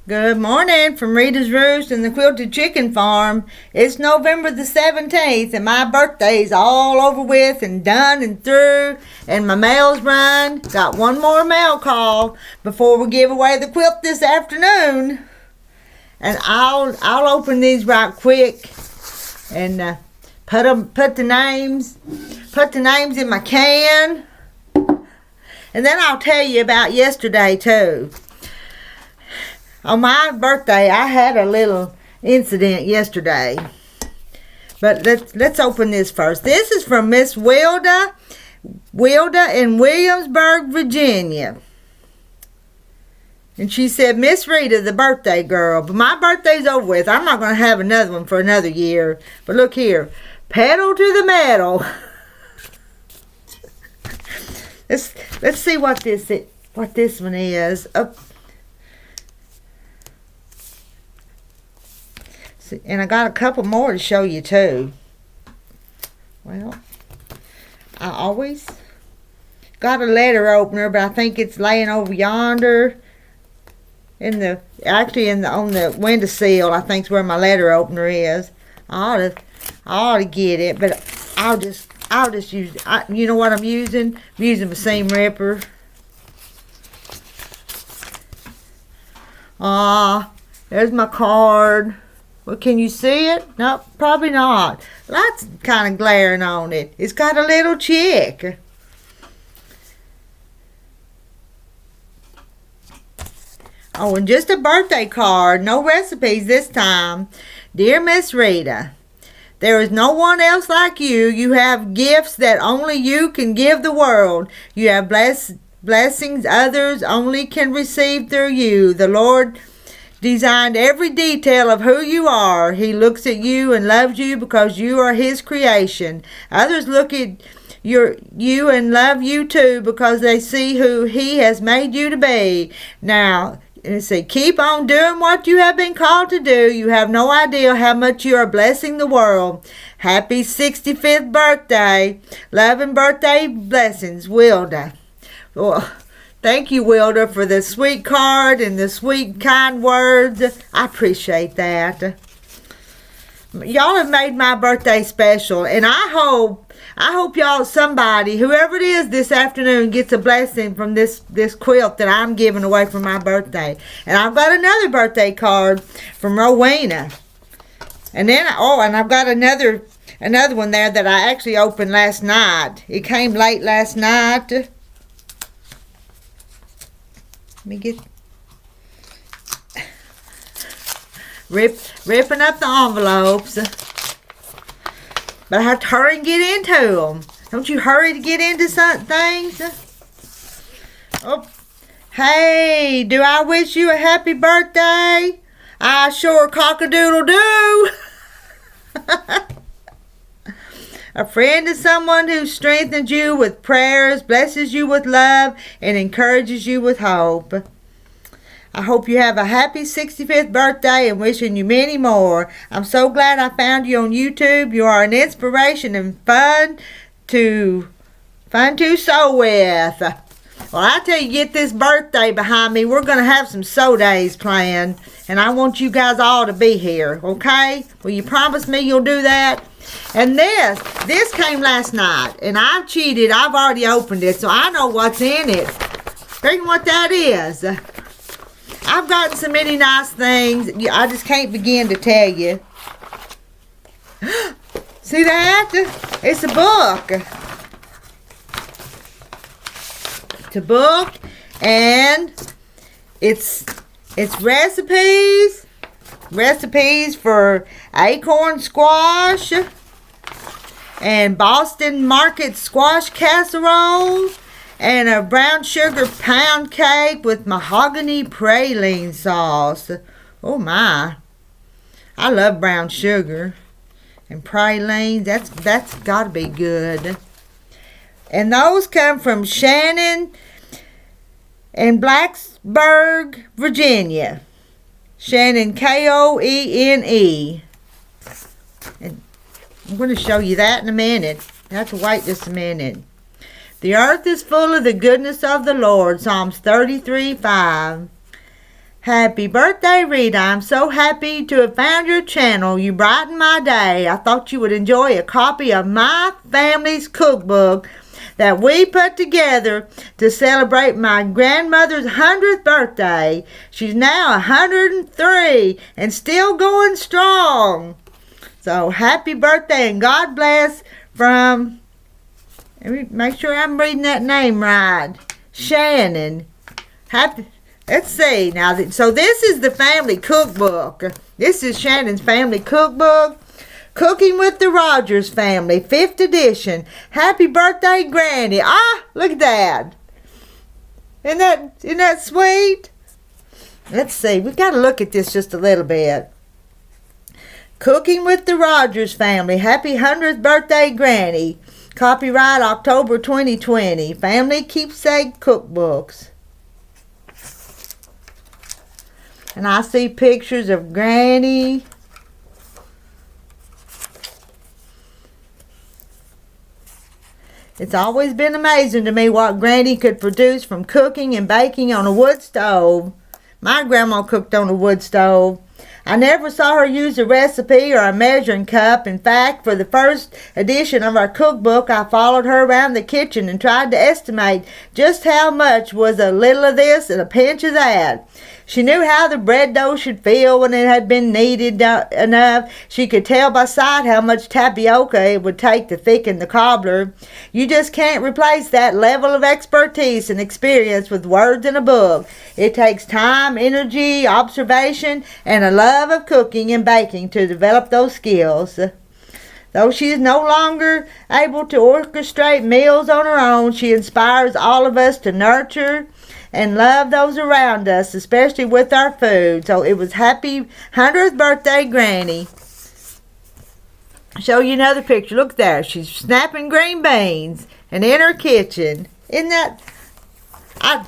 Good morning from Rita's Roost and the Quilted Chicken Farm. It's November the 17th and my birthday's all over with and done and through and my mail's run. Got one more mail call before we give away the quilt this afternoon. And I'll open these right quick and put the names in my can. And then I'll tell you about yesterday too. On my birthday, I had a little incident yesterday. But let's open this first. This is from Miss Wilda in Williamsburg, Virginia. And she said, Miss Rita, the birthday girl. But my birthday's over with. I'm not going to have another one for another year. But look here. Pedal to the metal. Let's see what this one is. And I got a couple more to show you too. Well, I always got a letter opener, but I think it's laying over yonder on the windowsill. I think's where my letter opener is. I ought to get it, but I'll just use. You know what I'm using? I'm using my seam ripper. There's my card. Well, can you see it? No, probably not. Light's kind of glaring on it. It's got a little chick. Oh, and just a birthday card. No recipes this time. Dear Miss Rita, there is no one else like you. You have gifts that only you can give the world. You have blessings others only can receive through you. The Lord designed every detail of who you are. He looks at you and loves you because you are His creation. Others look at you and love you too because they see who He has made you to be. Now, let's see, keep on doing what you have been called to do. You have no idea how much you are blessing the world. Happy 65th birthday. Love and birthday blessings, Wilda. Well, thank you, Wilda, for the sweet card and the sweet, kind words. I appreciate that. Y'all have made my birthday special, and I hope y'all, somebody, whoever it is this afternoon, gets a blessing from this quilt that I'm giving away for my birthday. And I've got another birthday card from Rowena. And then, and I've got another one there that I actually opened last night. It came late last night. Let me get ripping up the envelopes, but I have to hurry and get into them. Don't you hurry to get into some things? Oh, hey, do I wish you a happy birthday? I sure cock-a-doodle-doo. A friend is someone who strengthens you with prayers, blesses you with love, and encourages you with hope. I hope you have a happy 65th birthday and wishing you many more. I'm so glad I found you on YouTube. You are an inspiration and fun to sew with. Well, I tell you, get this birthday behind me. We're going to have some sew days planned, and I want you guys all to be here, okay? Will you promise me you'll do that? And this came last night, and I've cheated. I've already opened it, so I know what's in it. Reckon what that is. I've gotten so many nice things. I just can't begin to tell you. See that? It's a book. It's a book, and it's recipes for acorn squash and Boston market squash casserole and a brown sugar pound cake with mahogany praline sauce. Oh my, I love brown sugar and pralines. That's gotta be good. And those come from Shannon in Blacksburg, Virginia. Shannon, Koene. And I'm going to show you that in a minute. You have to wait just a minute. The earth is full of the goodness of the Lord. Psalms 33:5. Happy birthday, Rita. I'm so happy to have found your channel. You brighten my day. I thought you would enjoy a copy of my family's cookbook that we put together to celebrate my grandmother's 100th birthday. She's now 103 and still going strong. So happy birthday and God bless from, let me make sure I'm reading that name right, Shannon. Let's see now. So this is the family cookbook. This is Shannon's family cookbook. Cooking with the Rogers Family, 5th edition. Happy birthday, Granny. Ah, look at that. Isn't that sweet? Let's see. We've got to look at this just a little bit. Cooking with the Rogers Family. Happy 100th birthday, Granny. Copyright October 2020. Family Keepsake Cookbooks. And I see pictures of Granny. It's always been amazing to me what Granny could produce from cooking and baking on a wood stove. My grandma cooked on a wood stove. I never saw her use a recipe or a measuring cup. In fact, for the first edition of our cookbook, I followed her around the kitchen and tried to estimate just how much was a little of this and a pinch of that. She knew how the bread dough should feel when it had been kneaded enough. She could tell by sight how much tapioca it would take to thicken the cobbler. You just can't replace that level of expertise and experience with words in a book. It takes time, energy, observation, and a love of cooking and baking to develop those skills. Though she is no longer able to orchestrate meals on her own, she inspires all of us to nurture and love those around us, especially with our food. So it was happy 100th birthday, Granny. Show you another picture. Look there. She's snapping green beans and in her kitchen. Isn't that... I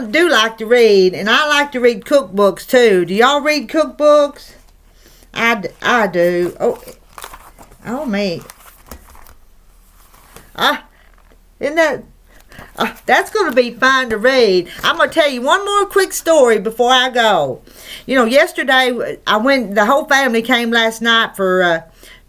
do like to read, and I like to read cookbooks too. Do y'all read cookbooks? I do. Oh me. Isn't that... that's going to be fun to read. I'm going to tell you one more quick story before I go. Yesterday the whole family came last night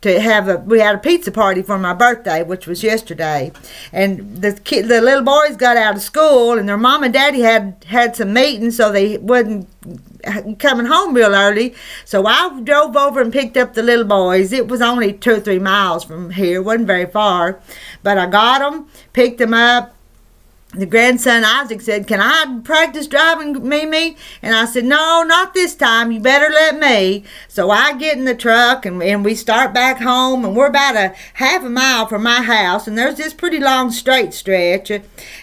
we had a pizza party for my birthday, which was yesterday. And the little boys got out of school, and their mom and daddy had some meetings, so they wasn't coming home real early. So I drove over and picked up the little boys. It was only 2 or 3 miles from here. It wasn't very far. But I got them, picked them up. The grandson Isaac said, "Can I practice driving, Mimi?" And I said, "No, not this time. You better let me." So I get in the truck and we start back home, and we're about a half a mile from my house, and there's this pretty long straight stretch.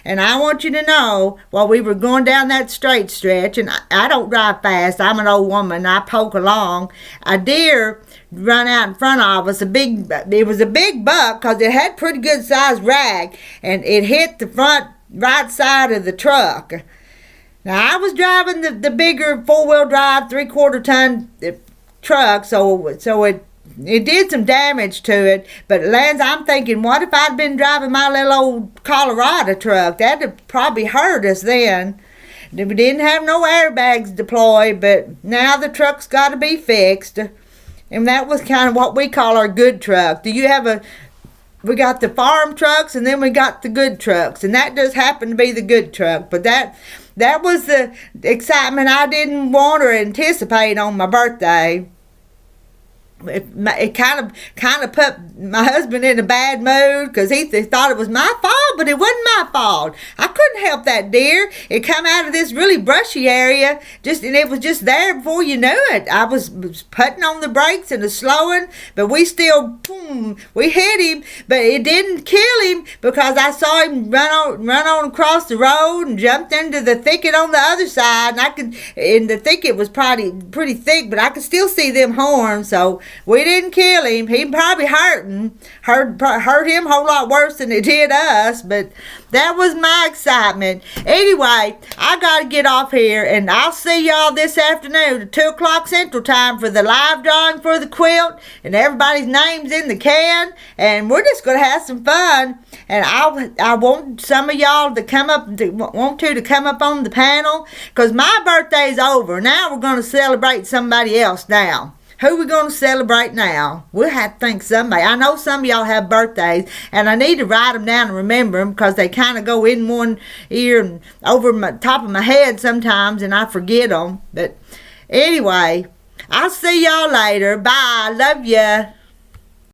And I want you to know, while we were going down that straight stretch, and I don't drive fast. I'm an old woman. I poke along. A deer run out in front of us. It was a big buck because it had pretty good sized rag, and it hit the front right side of the truck. Now I was driving the bigger 4-wheel drive 3/4 ton truck, so it did some damage to it. But Lance, I'm thinking, what if I'd been driving my little old Colorado truck? That'd have probably hurt us then. We didn't have no airbags deployed, but now the truck's got to be fixed. And that was kind of what we call our good truck. We got the farm trucks, and then we got the good trucks, and that just happened to be the good truck. But that was the excitement I didn't want or anticipate on my birthday. It kind of put my husband in a bad mood because he thought it was my fault, but it wasn't my fault. I couldn't help that deer. It come out of this really brushy area, and it was just there before you knew it. I was putting on the brakes and the slowing, but we hit him, but it didn't kill him because I saw him run on across the road and jumped into the thicket on the other side, and the thicket was pretty thick, but I could still see them horns. So we didn't kill him. He probably hurt him a whole lot worse than it did us, but that was my excitement. Anyway, I got to get off here, and I'll see y'all this afternoon at 2 o'clock Central Time for the live drawing for the quilt, and everybody's name's in the can, and we're just going to have some fun. And I want some of y'all to come up on the panel, because my birthday's over. Now we're going to celebrate somebody else now. Who we going to celebrate now? We'll have to think somebody. I know some of y'all have birthdays, and I need to write them down and remember them, because they kind of go in one ear and over my top of my head sometimes, and I forget them. But anyway, I'll see y'all later. Bye. Love ya.